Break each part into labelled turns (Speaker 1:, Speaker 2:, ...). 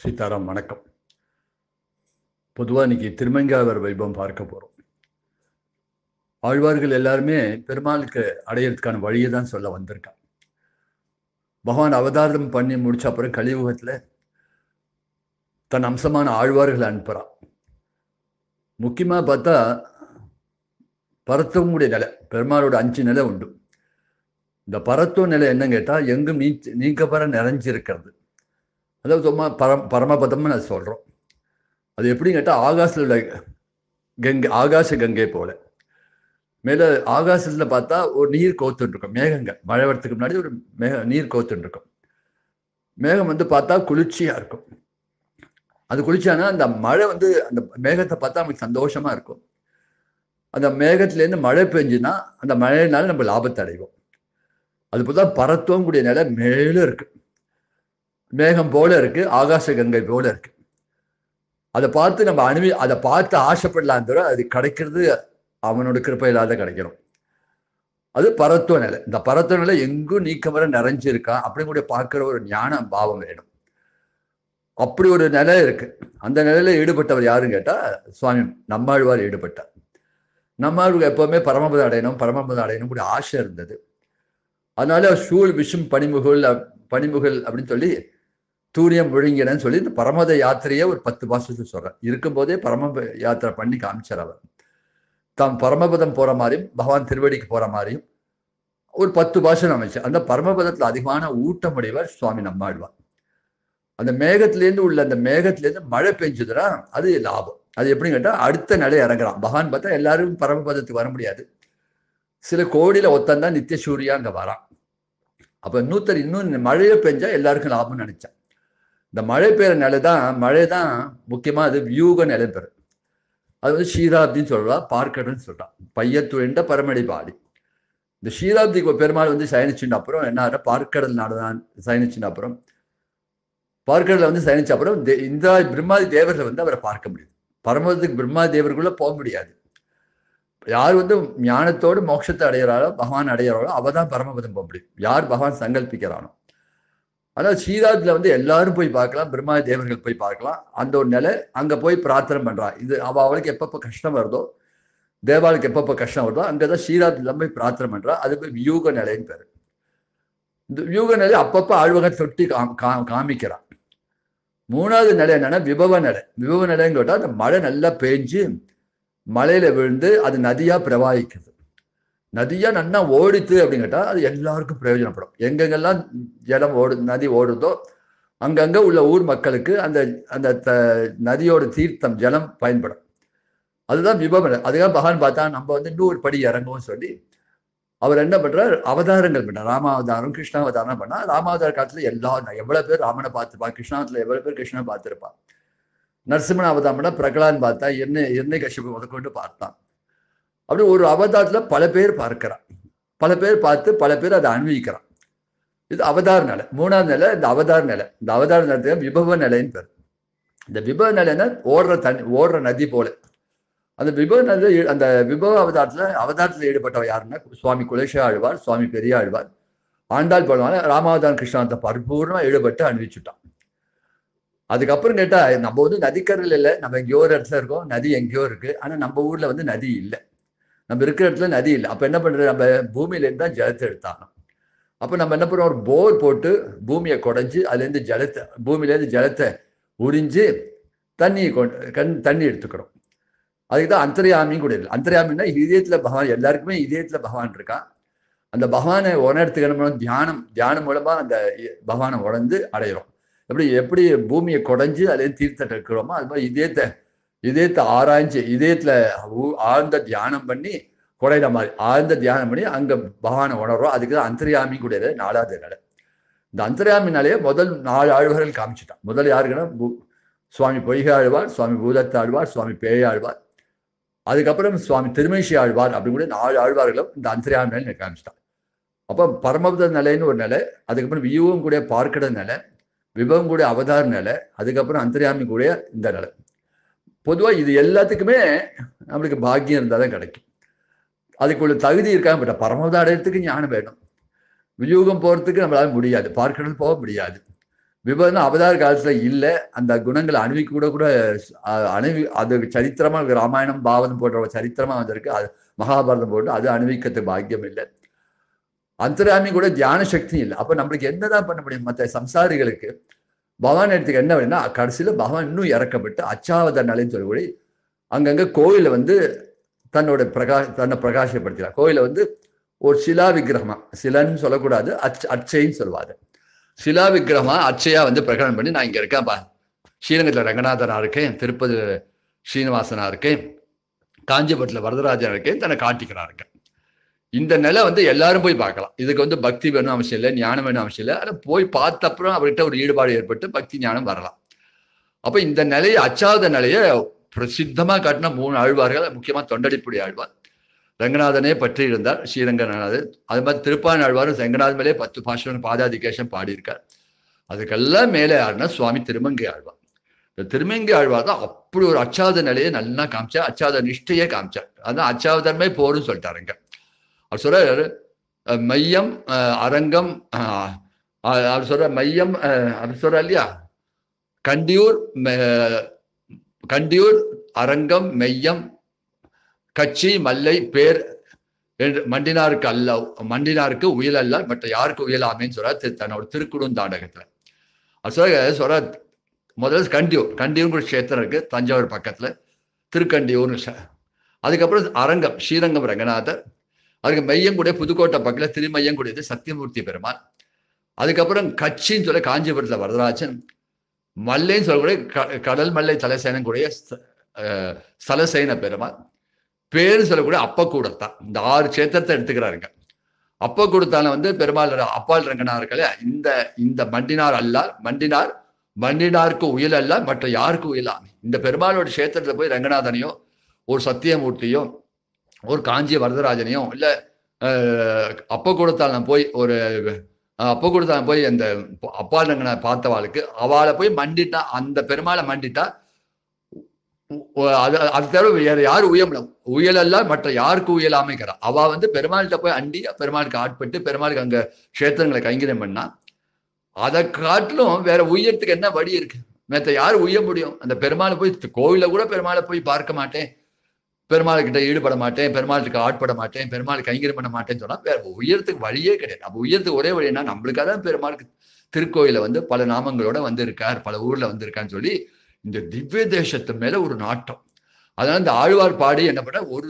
Speaker 1: சீதாராம் வணக்கம். பொதுவாக இன்னைக்கு திருமங்கையாழ்வார் வைபவம் பார்க்க போகிறோம். ஆழ்வார்கள் எல்லாருமே பெருமாளுக்கு அடையிறதுக்கான வழியை தான் சொல்ல வந்திருக்கான். பகவான் அவதாரம் பண்ணி முடிச்ச அப்புறம் கலியுகத்தில் தன் அம்சமான ஆழ்வார்களை அனுப்புகிறான். முக்கியமாக பார்த்தா பரத்துவமுடைய நிலை, பெருமாளோட 5 நிலை உண்டு. இந்த பரத்துவ நிலை என்னன்னு கேட்டால் எங்கும் நீக்கப்பற நிறைஞ்சிருக்கிறது. அதாவது சும்மா பரமபதம்னு நான் சொல்கிறோம். அது எப்படின்னு கேட்டால் ஆகாசில் உள்ள கங்கை, ஆகாச கங்கை போல மேலே ஆகாசத்தில் பார்த்தா ஒரு நீர் கோத்துட்ருக்கும். மேகங்கள் மழை வரத்துக்கு முன்னாடி ஒரு நீர் கோத்துட்ருக்கும். மேகம் பார்த்தா குளிர்ச்சியாக இருக்கும். அது குளிர்ச்சியானா அந்த மழை அந்த மேகத்தை பார்த்தா நமக்கு சந்தோஷமாக இருக்கும். அந்த மேகத்துலேருந்து மழை பெஞ்சுன்னா அந்த மழையினால நம்ம லாபத்தை அடைவோம். அது போல தான் பரத்துவம் கூடிய நிலை மேலே இருக்கு. மேகம் போல இருக்கு, ஆகாச கங்கை போல இருக்கு. அதை பார்த்து நம்ம அதை பார்த்து ஆசைப்படலாம் தவிர அது கிடைக்கிறது அவனோட கிருப்பையில்லாத கிடைக்கணும். அது பரத்துவ நிலை. இந்த பரத்துவ நிலை எங்கும் நீக்கமர நிறைஞ்சிருக்கா அப்படிங்கூட பார்க்குற ஒரு ஞான பாவம் வேணும். அப்படி ஒரு நிலை இருக்கு. அந்த நிலையில ஈடுபட்டவர் யாருன்னு கேட்டால் சுவாமி நம்மாழ்வார் ஈடுபட்டார். நம்மாழ்வார் எப்பவுமே பரமபதம் அடையணும் கூட ஆசை இருந்தது. அதனால சூழ் விஷம் பனிமுகல் அப்படின்னு சொல்லி தூரியம் விழுங்கினன்னு சொல்லி இந்த பரமத யாத்திரையே ஒரு 10 பாசத்தில் சொல்றார். இருக்கும்போதே பரம யாத்திரை பண்ணி காமிச்சார். அவர் தாம் பரமபதம் போற மாதிரியும் பகவான் திருவடிக்கு போற மாதிரியும் ஒரு 10 பாஷன் அமைச்சார். அந்த பரமபதத்தில் அதிகமான ஊட்டமுடையவர் சுவாமி நம்மாழ்வார். அந்த மேகத்திலேருந்து மழை பெஞ்சதுன்னா அது லாபம். அது எப்படின்னு கேட்டால் அடுத்த நிலை இறங்குறான். பகவான் பார்த்தா எல்லாரும் பரமபதத்துக்கு வர முடியாது. சில கோடியில ஒத்தந்தான் நித்திய சூரியா அங்கே வரான். அப்போ இன்னும் மழையை பெஞ்சா எல்லாருக்கும் லாபம்னு நினைச்சான். இந்த மழை பெய்கிற மழை தான் முக்கியமாக அது வியூக நிலை பெறும். அது ஷீராப்தின்னு சொல்றான், பார்க்கடன்னு சொல்றான். பையத்துழண்ட பரமடி பாடி. இந்த ஷீராப்திக்கு பெருமாள் சயனிச்சுட்ட அப்புறம் என்ன பார்க்கடல் நாடுதான் சயனிச்சுட்ட அப்புறம் பார்க்கடல சயனிச்ச அப்புறம் இந்த பிரம்மாதி தேவர்கள் அவரை பார்க்க முடியுது. பரமபதத்துக்கு பிரம்மாதி தேவர்களுக்குள்ள போக முடியாது. யார் ஞானத்தோடு மோட்சத்தை அடைகிறாரோ, பகவான் அடைகிறாரோ அவதான் பரமபதம் போக முடியும். யார் பகவான் சங்கல்பிக்கிறானோ. அதாவது சீராத்தில் எல்லாரும் போய் பார்க்கலாம், பிரம்மாதி தேவர்கள் போய் பார்க்கலாம். அந்த ஒரு நிலை அங்கே போய் பிரார்த்தனை பண்ணுறான். இது அவளுக்கு எப்பப்போ கஷ்டம் வருதோ, தேவாளுக்கு எப்பப்போ கஷ்டம் வருதோ அங்கேதான் சீராத்தில் போய் பிரார்த்தனை பண்ணுறா. அது போய் வியூக நிலைன்னு பேர். இந்த வியூக நிலை அப்பப்போ ஆழ்வகன் தொட்டி காமிக்கிறான். 3வது நிலை என்னன்னா விபவ நிலை. விபவ நிலைன்னு கேட்டால் அந்த மழை நல்லா பெஞ்சு மலையில விழுந்து அது நதியா பிரவாகிக்குது. நதியா நன்னா ஓடித்து அப்படின்னு கேட்டால் அது எல்லாருக்கும் பிரயோஜனப்படும். எங்கெங்கெல்லாம் நதி ஓடுதோ அங்கங்க உள்ள ஊர் மக்களுக்கு அந்த அந்த நதியோட தீர்த்தம் ஜலம் பயன்படும். அதுதான் விபவம். அதுக்காக பகவான் பார்த்தா நம்ம இன்னொரு படி இறங்கும் சொல்லி அவர் என்ன பண்றார், அவதாரங்கள் பண்ணார். ராமாவதாரம், கிருஷ்ணாவதாரம் பண்ணா. ராமாவதார காலத்துல எவ்வளவு பேர் ராமனை பார்த்துருப்பா, கிருஷ்ணாவத்துல எவ்வளவு பேர் கிருஷ்ணனை பார்த்துருப்பா. நரசிம்மன் அவதாரம் பண்ணா பிரகலான் பார்த்தா, எண்ணெய் கஷ்யப்பு முதற்கொண்டு பார்த்தான். அப்படி ஒரு அவதாரத்துல பல பேர் பார்க்கிறான். பல பேர் பார்த்து பல பேர் அதை அனுபவிக்கிறான். இது அவதார நிலை. 3வது நிலை இந்த அவதார நிலை. இந்த அவதார நிலத்துக்கு விபவ நிலைன்னு பேர். இந்த விபவ நிலைன்னா ஓடுற நதி போல. அந்த விபவ நிலை, அந்த விபவ அவதாரத்துல ஈடுபட்டவர் யாருன்னா சுவாமி குலேஷ ஆழ்வார், சுவாமி பெரிய ஆழ்வார், ஆண்டாள் போடுவாங்க. ராமாவதாரம் கிருஷ்ணாவதாரத்தை பரிபூர்ணமா ஈடுபட்டு அனுபவிச்சுட்டான். அதுக்கப்புறம் கேட்டா நம்ம நதிக்கரையில் இல்லை, நம்ம எங்கேயோ ஒரு இடத்துல இருக்கோம், நதி எங்கேயோ இருக்கு. ஆனா நம்ம ஊர்ல நதி இல்லை, நம்ம இருக்கிற இடத்துல நதி இல்லை. அப்ப என்ன பண்றது, நம்ம பூமியிலேருந்து தான் ஜலத்தை எடுத்தாகணும். அப்ப நம்ம என்ன பண்ணுறோம், ஒரு போர் போட்டு பூமியை குடைஞ்சு அதுலேருந்து பூமியிலேருந்து ஜலத்தை உறிஞ்சு தண்ணி எடுத்துக்கிறோம். அதுக்கு தான் அந்தர்யாமியும் கூட இல்லை. அந்தர்யாமின்னா இதயத்துல பகவான், எல்லாருக்குமே இதயத்துல பகவான் இருக்கான். அந்த பகவானை உணர்த்துக்கணும். தியானம் மூலமா அந்த பகவானை உணர்ந்து அடையிறோம். எப்படி பூமியை குடைஞ்சு அதுலேருந்து தீர்த்தம் எடுக்கிறோமோ அது மாதிரி இதயத்தை ஆராய்ஞ்சு இதயத்துல ஆழ்ந்த தியானம் பண்ணி குறையிற மாதிரி ஆழ்ந்த தியானம் பண்ணி அங்க பகவானை உணர்றோம். அதுக்கு தான் அந்தர்யாமி கூட 4வது நிலை. இந்த அந்தர்யாமினாலேயே முதல் 4 ஆழ்வார்கள் காமிச்சிட்டான். முதல் யாருக்குன்னா சுவாமி பொய்கை ஆழ்வார், சுவாமி பூதத்த ஆழ்வார், சுவாமி பேயாழ்வார், அதுக்கப்புறம் சுவாமி திருமேஷி ஆழ்வார். அப்படி கூட 4 ஆழ்வார்களும் இந்த அந்தர்யாமி நிலை காமிச்சிட்டான். அப்போ பரமபத நிலைன்னு ஒரு நிலை, அதுக்கப்புறம் வியூவும் கூட பார்க்கட நிலை, விபவம் கூட அவதார நிலை, அதுக்கப்புறம் அந்தர்யாமி கூட இந்த நிலை. பொதுவாக இது எல்லாத்துக்குமே நம்மளுக்கு பாக்கியம் இருந்தால் தான் கிடைக்கும். அதுக்குள்ள தகுதி இருக்காங்க. பட் பரமபதம் அடையிறதுக்கு ஞானம் வேணும். வியூகம் போகிறதுக்கு நம்மளால முடியாது, பார்க்கடல் போக முடியாது. விபவம்னா அவதார காலத்துல இல்லை, அந்த குணங்களை அணுவிக்க கூட கூட அது சரித்திரமா ராமாயணம் பாவதம் போன்ற சரித்திரமா வந்திருக்கு. அது மகாபாரதம் போட்டு அது அணுவிக்கிறதுக்கு பாக்கியம் இல்லை. அந்தராமி கூட தியான சக்தி இல்லை. அப்ப நம்மளுக்கு என்னதான் பண்ண முடியும்? மற்ற சம்சாரிகளுக்கு பகவான் எடுத்துக்கு என்ன வேணும்னா கடைசியில பகவான் இன்னும் இறக்கப்பட்டு அச்சாவதார நிலைன்னு சொல்லி அங்கங்க கோயில வந்து தன்னை பிரகாசப்படுத்தினார். கோயில வந்து ஒரு சிலா விக்கிரகமா, சிலன்னு சொல்லக்கூடாது, அச்சைன்னு சொல்லுவாரு. சிலா விக்கிரகமா அச்சையா வந்து பிரகடனம் பண்ணி, நான் இங்க இருக்கேன் பா, ஸ்ரீரங்கத்துல ரங்கநாதனா இருக்கேன், திருப்பதி ஸ்ரீனிவாசனா இருக்கேன், காஞ்சிபுரத்துல வரதராஜனா இருக்கேன், தன்னை காட்டிக்கிறா இருக்கேன். இந்த நிலை வந்து எல்லாரும் போய் பார்க்கலாம். இதுக்கு வந்து பக்தி வேணும் அவசியம் இல்லை, ஞானம் வேணும் அவசியம் இல்லை. ஆனால் போய் பார்த்த அப்புறம் அவர்கிட்ட ஒரு ஈடுபாடு ஏற்பட்டு பக்தி ஞானம் வரலாம். அப்ப இந்த நிலையை, அச்சாத நிலையை பிரசித்தமா காட்டின 3 ஆழ்வார்கள், முக்கியமா தொண்டடிப்புடி ஆழ்வார் ரங்கநாதனே பற்றி இருந்தார், ஸ்ரீரங்கநாதர். அது மாதிரி திருப்பான் ஆழ்வாரும் ரங்கநாதன் மேலே 10 பாசுரம் பாதாதிகேசம் பாடியிருக்கார். அதுக்கெல்லாம் மேலே யாருன்னா சுவாமி திருமங்கை ஆழ்வார். இந்த திருமங்கை ஆழ்வார் தான் அப்படி ஒரு அச்சாத நிலையை நல்லா காமிச்சார், அச்சாத நிஷ்டையே காமிச்சார். அதான் அச்சாவதன்மை போருன்னு சொல்லிட்டாருங்க. அவர் சொல்றாரு மையம் அரங்கம், அவர் சொல்ற மையம், அவர் சொல்ற இல்லையா, கண்டியூர் அரங்கம் மெய்யம் கட்சி மல்லை பேர் என்று மண்டினாருக்கு உயல் அல்ல, மற்ற யாருக்கு உயலாமேன்னு சொல்ற தன்னோட திருக்குறுந்தாண்டகத்துல. அது சொல்ற முதல்ல கண்டியூர் கஷேத்திரம் இருக்கு தஞ்சாவூர் பக்கத்துல, திருக்கண்டியூர்னு. அதுக்கப்புறம் அரங்கம் ஸ்ரீரங்கம் ரங்கநாதர், அதுக்கு மையங்குடைய புதுக்கோட்டை பக்கத்துல திருமையங்குடையது சத்தியமூர்த்தி பெருமாள். அதுக்கப்புறம் கட்சின்னு சொல்ல காஞ்சிபுரத்துல வரதராஜன், மல்லைன்னு சொல்லக்கூடிய கடல் மல்லை தலைசேனம் கூடிய ஸ்தலசேன பெருமாள், பேரு சொல்லக்கூடிய அப்பக்கூடத்தான். இந்த 6 கஷேத்திரத்தை எடுத்துக்கிறாருங்க. அப்பக்கூடத்தான வந்து பெருமாள் அப்பால் ரங்கனார்களே, இந்த மண்டினார் அல்லால், மண்டினாருக்கு உயல் அல்ல, மற்ற யாருக்கு உயலாமே. இந்த பெருமாளோட கஷேத்திரத்துல போய் ரங்கநாதனையோ, ஒரு சத்தியமூர்த்தியோ, ஒரு காஞ்சி வரதராஜனையோ, இல்ல அப்பக்கூடத்தால் போய் அந்த அப்பால் ரங்கனை பார்த்தவாளுக்கு அவளை போய் மண்டிட்டா, அந்த பெருமாளை மண்டிட்டா, அது தவிர வேற யாரு உயலல்ல, மற்ற யாருக்கு உயலாமைக்கிறா. அவ வந்து பெருமாள்கிட்ட போய் அண்டி பெருமாளுக்கு ஆட்பட்டு பெருமாளுக்கு அங்க கஷேத்திரங்களை கைங்கரியம் பண்ணா, அதை காட்டிலும் வேற உயரத்துக்கு என்ன வழி இருக்கு? மற்ற யாரு உய்ய முடியும்? அந்த பெருமாளை போய் கோவில கூட பெருமாளை போய் பார்க்க மாட்டேன், பெருமாள்கிட்ட ஈடுபட மாட்டேன், பெருமாளுக்கு ஆட்பட மாட்டேன், பெருமாளுக்கு கைங்கரியம் பண்ண மாட்டேன்னு சொன்னா வேற உயரத்துக்கு வழியே கிடையாது. அப்ப உயரத்துக்கு ஒரே வழின்னா நம்மளுக்காக தான் பெருமாளுக்கு திருக்கோயில வந்து பல நாமங்களோட வந்திருக்கார், பல ஊர்ல வந்திருக்கான்னு சொல்லி இந்த திவ்ய தேசத்து மேல ஒரு நாட்டம். அதனால இந்த ஆழ்வார் பாடி என்ன பண்ண, ஒரு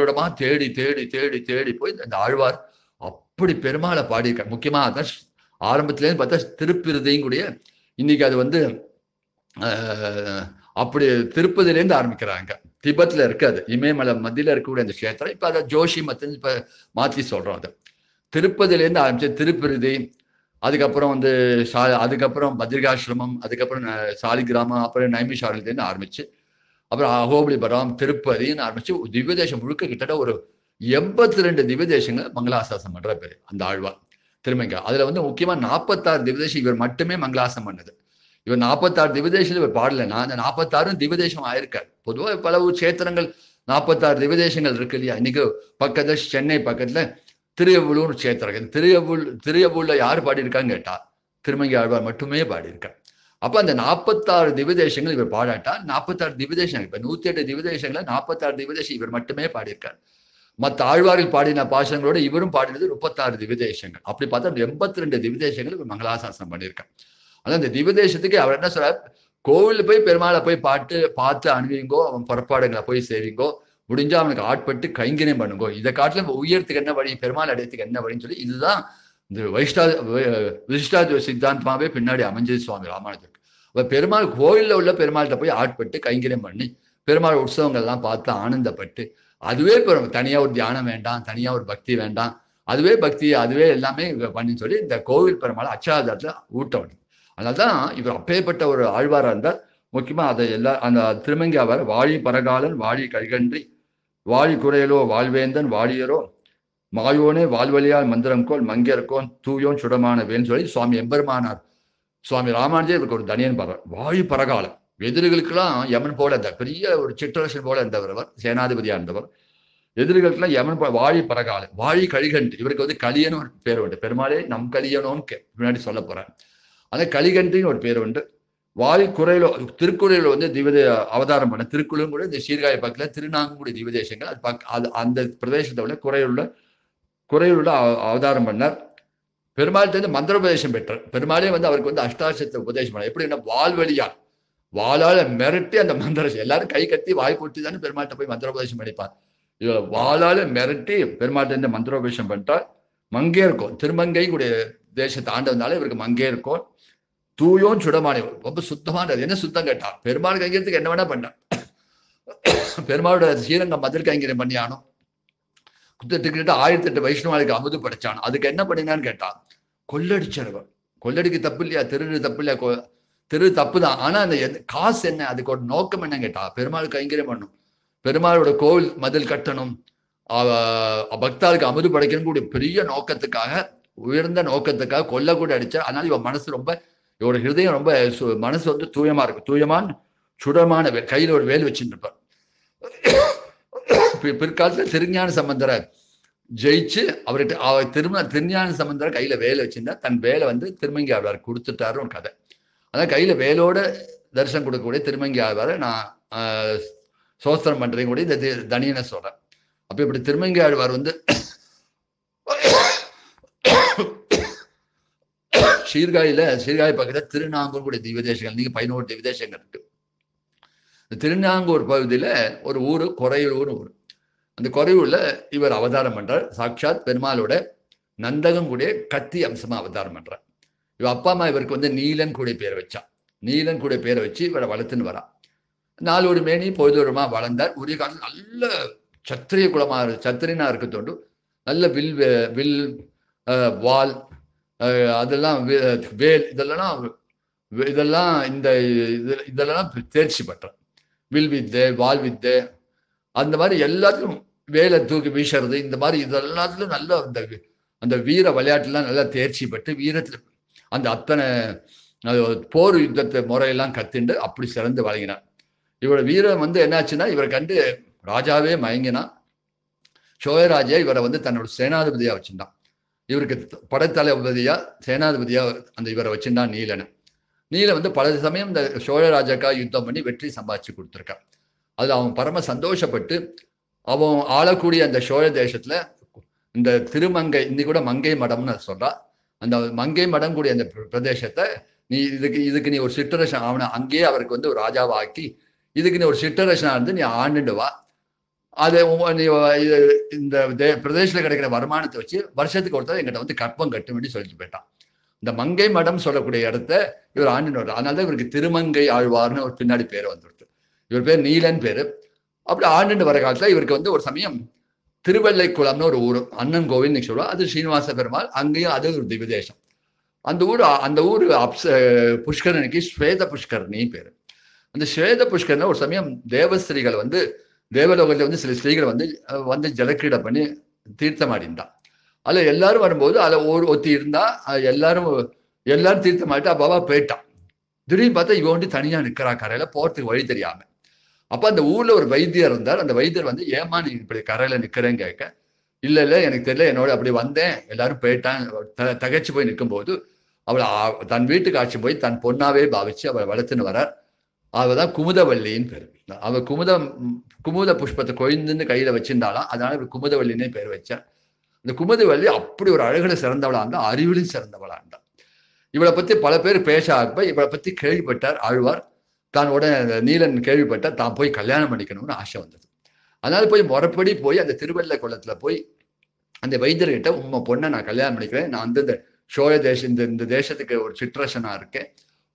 Speaker 1: இடமா தேடி தேடி தேடி தேடி போய் இந்த ஆழ்வார் அப்படி பெருமாளை பாடியிருக்கார். முக்கியமா அதான் ஆரம்பத்திலேருந்து பார்த்தா திருப்பிருதையும் கூடிய, இன்னைக்கு அது வந்து அப்படி திருப்பதிலேருந்து ஆரம்பிக்கிறாங்க. திபெத்ல இருக்காது, இமயமலை மத்தியில இருக்கக்கூடிய அந்த கஷேத்திரம். இப்ப அதை ஜோஷி மத்தின்னு இப்ப மாத்தி சொல்றோம். அது திருப்பதிலேருந்து ஆரம்பிச்சு திருப்பிருதி, அதுக்கப்புறம் வந்து அதுக்கப்புறம் பத்ரிகாசிரமம், அதுக்கப்புறம் சாலிகிராமம், அப்புறம் நைமிஷாரண்யத்திலேருந்து ஆரம்பிச்சு, அப்புறம் அகோபிலிபுரம், திருப்பதின்னு ஆரம்பிச்சு திவ்ய தேசம் முழுக்க கிட்டத்தட்ட ஒரு 82 திவ்ய தேசங்களை மங்களாசாசனம் பண்ற பேரு அந்த ஆழ்வார் திருமங்கை. அதுல வந்து முக்கியமா 46 திவ்ய தேசம் இவர் மட்டுமே மங்களாசம் பண்ணது. இவர் 46 திவ்யதேசம் இவர் பாடலைன்னா அந்த 46 திவ்யதேசம் ஆயிருக்காரு. பொதுவாக பல கஷேத்திரங்கள் 46 திவ்யதேசங்கள் இருக்கு இல்லையா? இன்னைக்கு பக்கத்துல சென்னை பக்கத்துல திருவள்ளூர் கஷேத்திரம், திருவள்ளூர்ல யார் பாடியிருக்கான்னு கேட்டா திருமங்கை ஆழ்வார் மட்டுமே பாடியிருக்கார். அப்ப அந்த 46 திவ்யதேசங்கள் இவர் பாடாட்டா 46 திவ்யதேசங்கள், இப்ப 108 திவ்யதேசங்களை 46 திவ்யதேசம் இவர் மட்டுமே பாடியிருக்கார். மற்ற ஆழ்வார்கள் பாடின பாசங்களோட இவரும் பாடினது 36 திவ்யதேசங்கள். அப்படி பார்த்தா 82 திவ்யதேசங்கள் இவர் மங்களாசாசனம் பண்ணியிருக்கார். ஆனா இந்த திவ்யதேசத்துக்கு அவர் என்ன சொல்றார், கோவிலில் போய் பெருமாளை போய் பார்த்து அணுவிங்கோ, அவன் புறப்பாடுகளை போய் செய்வீங்கோ, முடிஞ்சா அவனுக்கு ஆட்பட்டு கைங்கரியம் பண்ணுங்கோ. இதை காட்டிலும் உயரத்துக்கு என்ன வழி, பெருமாள் அடையத்துக்கு என்ன வழின்னு சொல்லி இதுதான் இந்த விசிஷ்டாத்வைத சித்தாந்தமாவே பின்னாடி அமைஞ்சது சுவாமி ராமானுஜருக்கு. அப்ப பெருமாள் கோயிலில் உள்ள பெருமாள்கிட்ட போய் ஆட்பட்டு கைங்கரியம் பண்ணி பெருமாள் உற்சவங்கள்லாம் பார்த்து ஆனந்தப்பட்டு, அதுவே தனியா ஒரு தியானம் வேண்டாம், தனியா ஒரு பக்தி வேண்டாம், அதுவே பக்தி, அதுவே எல்லாமே பண்ணின்னு சொல்லி இந்த கோவில் பெருமாளை அச்சாதாரத்துல ஊட்டணும். அதனால்தான் இவர் அப்பேற்பட்ட ஒரு ஆழ்வாரா இருந்தார். முக்கியமா அதை அந்த திருமங்கை ஆவார். வாழி பரகாலன் வாழி கைகன்றி வாழி குறையலோ வாழ்வேந்தன் வாழியரோ மாயோனே வாழ்வழியால் மந்திரம் கோல் மங்கியர்கோன் தூயோன் சுடமான வேன்னு சொல்லி சுவாமி எம்பெருமானார் சுவாமி ராமானுஜர் இவருக்கு ஒரு தனியன் பாடுறார். வாழி பரகாலன், எதிரிகளுக்கெல்லாம் யமன் போல இருந்தார், பெரிய ஒரு சிற்றரசன் போல இருந்தவர், அவர் சேனாதிபதியா இருந்தவர். எதிரிகளுக்கெல்லாம் யமன் போல. வாழி பரகாலன் வாழி கழிகன்று, இவருக்கு வந்து கலியனும் பேர் உண்டு. பெருமாளே நம் கலியனோன்னு பின்னாடி சொல்ல போறேன். ஆனால் கலிகன்றின்னு ஒரு பேர் உண்டு. குறையில திருக்குறையில வந்து அவதாரம் பண்ண திருக்குறளும் கூட இந்த சீர்காழி பக்கத்தில் திருநாங்கூடி திவ்யதேசங்கள் அது அந்த பிரதேசத்தை விட குறையுள்ள அவதாரம் பண்ணார். பெருமாள்கிட்ட இருந்து மந்திரோபதேசம் பெற்றார். பெருமாளே வந்து அவருக்கு வந்து அஷ்டாட்சத்தை உபதேசம் பண்ணார். எப்படின்னா வால்வழியால் வாளால மிரட்டி அந்த மந்திரம் எல்லாரும் கை கட்டி வாய் போட்டு தானே பெருமாள்கிட்ட போய் மந்திரோபதேசம் பண்ணிப்பார். இதில் வாளால மிரட்டி பெருமாள்கிட்ட இருந்து மந்திரோபதேசம் பண்ணிட்டார். மங்கே இருக்கும் திருமங்கை கூடிய தேசத்தை ஆண்டதுனால இவருக்கு மங்கே இருக்கும். தூயோன் சுடமானி ரொம்ப சுத்தமானது. என்ன சுத்தம் கேட்டா பெருமாள் கைங்கிறதுக்கு என்ன வேணா பண்ணான். பெருமாளோட ஸ்ரீரங்கம் மதில் கைங்கரியம் பண்ணியானோ கிட்ட 1008 வைஷ்ணவாளுக்கு அமுது படைச்சானோ அதுக்கு என்ன பண்ணினான்னு கேட்டா கொள்ளடிச்சவன். கொள்ளடிக்கு தப்பு இல்லையா, திருடு தப்பு இல்லையா, திரு தப்பு தான். ஆனா அந்த காசு என்ன, அதுக்கு ஒரு நோக்கம் என்ன கேட்டா பெருமாள் கைங்கரியம் பண்ணும், பெருமாளோட கோவில் மதில் கட்டணும், பக்தாளுக்கு அமுது படைக்கணும் கூடிய பெரிய நோக்கத்துக்காக உயர்ந்த நோக்கத்துக்காக கொல்ல கூட அடிச்ச. அதனால இவன் மனசு ரொம்ப இவரோட ஹிருதயம் ரொம்ப மனசு வந்து தூயமா இருக்கும். தூயமான சுடமான வேல் கையில ஒரு வேல் வச்சுட்டு இருப்பார். பிற்காலத்துல திருஞான சம்பந்தரை ஜெயிச்சு அவர்கிட்ட திருஞான சம்பந்தர கையில வேலை வச்சிருந்தா தன் வேலை வந்து திருமங்கி ஆழ்வார் கொடுத்துட்டாரு ஒரு கதை. அதான் கையில வேலோட தரிசனம் கொடுக்கக்கூடிய திருமங்கி ஆழ்வாரை நான் சோஸ்திரம் பண்றேன் கூட இந்த தனியனை சொல்றேன். அப்ப இப்படி திருமங்கி ஆழ்வார் வந்து சீர்காழி பக்கத்துல திருநாங்கூர் கூடிய திவ்யதேசங்கள் நீங்க 11 திவ்யதேசங்கள் இருக்கு. இந்த திருநாங்கூர் பகுதியில ஒரு ஊரு கொரையூர்னு ஊர். அந்த கொரையூர்ல இவர் அவதாரம் பண்றார். சாட்சாத் பெருமாளோட நந்தகம் கூடிய கத்தி அம்சமா அவதாரம் பண்றார். இவ அப்பா அம்மா இவருக்கு வந்து நீலன் கூடிய பேரை வச்சா. நீலன் கூடிய பேரை வச்சு இவரை வளர்த்துன்னு வரா. 4 ஒரு மேனி பொழுதுமா வளர்ந்தார். உரிய காலத்தில் நல்ல சத்திரிய குலமா சத்திரியனா இருக்க தோண்டு நல்ல வில் வால் அதெல்லாம் வேல் இதெல்லாம் இதெல்லாம் தேர்ச்சி பெற்றார். வில் வித்தை வால் வித்தை அந்த மாதிரி எல்லாத்துக்கும் வேலை தூக்கி வீசுறது இந்த மாதிரி இதெல்லாத்துலையும் நல்ல அந்த வீர விளையாட்டுலாம் நல்லா தேர்ச்சி பெற்று வீரத்தில் அந்த அத்தனை போர் யுத்தத்தை முறையெல்லாம் கத்துண்டு அப்படி சிறந்து வழங்கினார். இவரோட வீரம் வந்து என்னாச்சுன்னா இவரை கண்டு ராஜாவே மயங்கினா. சோழராஜா இவரை வந்து தன்னோட சேனாதிபதியா வச்சிருந்தான். இவருக்கு படைத்தளபதியா சேனாதிபதியா அந்த இவரை வச்சிருந்தான் நீலனை. நீல வந்து பல சமயம் இந்த சோழராஜாக்கா யுத்தம் பண்ணி வெற்றி சம்பாதிச்சு கொடுத்துருக்கான். அதுல அவன் பரம சந்தோஷப்பட்டு அவன் ஆளக்கூடிய அந்த சோழ தேசத்துல இந்த திருமங்கை இன்னி கூட மங்கை மடம்னு சொல்றா. அந்த மங்கை மடம் கூடிய அந்த பிரதேசத்தை நீ இதுக்கு நீ ஒரு சிற்றரசன் அவனை அங்கேயே அவருக்கு வந்து ஒரு ராஜாவை ஆக்கி இதுக்கு நீ ஒரு சிற்றரசனா இருந்து நீ ஆண்டுண்டு வா. அதை இந்த பிரதேசத்துல கிடைக்கிற வருமானத்தை வச்சு வருஷத்துக்கு ஒருத்தர் எங்கிட்ட வந்து கற்பம் கட்டும் வேண்டி சொல்லிட்டு போயிட்டான். இந்த மங்கை மடம் சொல்லக்கூடிய இடத்த இவர் ஆண்டு வர்றார். அதனாலதான் இவருக்கு திருமங்கை ஆழ்வார்னு ஒரு பின்னாடி பேர் வந்துடுது. இவர் பேர் நீலன் பேரு. அப்படி ஆண்டு வர காலத்துல இவருக்கு வந்து ஒரு சமயம் திருவல்லைக்குளம்னு ஒரு ஊர் அண்ணன் கோவில் சொல்லுவா. அது ஸ்ரீனிவாச பெருமாள் அங்கேயும் அது ஒரு திவ்யதேசம். அந்த ஊர் புஷ்கரணிக்கு ஸ்வேத புஷ்கரணி பேரு. அந்த ஸ்வேத புஷ்கரனை ஒரு சமயம் தேவஸ்திரீகள் வந்து தேவலோகத்துல வந்து சில ஸ்திரீகள் வந்து ஜலக்கிரீடை பண்ணி தீர்த்தமாடிந்தான். அதுல எல்லாரும் வரும்போது அதுல ஒருத்தி இருந்தா எல்லாரும் தீர்த்தமாடிட்டு அப்பாவா போயிட்டான். திடீர்னு பார்த்தா இவன் வந்து தனியா நிக்கிறா கரையில போறதுக்கு வழி தெரியாம. அப்ப அந்த ஊர்ல ஒரு வைத்தியர் இருந்தார். அந்த வைத்தியர் வந்து ஏமா நீ இப்படி கரையில நிக்கிறேன்னு கேட்க, இல்ல எனக்கு தெரியல, என்னோட அப்படி வந்தேன், எல்லாரும் போயிட்டான் தகைச்சு போய் நிற்கும் போது அவளை தன் வீட்டுக்கு ஆட்சி போய் தன் பொண்ணாவே பாவிச்சு அவளை வளர்த்துன்னு வரார். அவதான் குமுதவல்லின்னு பேரு. அவ குமுத புஷ்பத்தை கொய்ந்துன்னு கையில வச்சிருந்தாலாம். அதனால இவர் குமுதவல்லின்னே பேர் வச்சார். இந்த குமுதவல்லி அப்படி ஒரு அழகுல சிறந்தவளா இருந்தா, அறிவிலும் சிறந்தவளா இருந்தா. இவளை பத்தி பல பேர் பேச ஆரம்ப இவளை பத்தி கேள்விப்பட்டார் ஆழ்வார். தான் உடனே நீலன் கேள்விப்பட்டார். தான் போய் கல்யாணம் பண்ணிக்கணும்னு ஆசை வந்தது. அதனால போய் முறைப்படி போய் அந்த திருவல்ல குளத்துல போய் அந்த வைத்தியர்கிட்ட உங்க பொண்ணை நான் கல்யாணம் பண்ணிக்கிறேன், நான் வந்து இந்த சோழ தேசம் இந்த தேசத்துக்கு ஒரு சிற்றரசனா இருக்கேன்,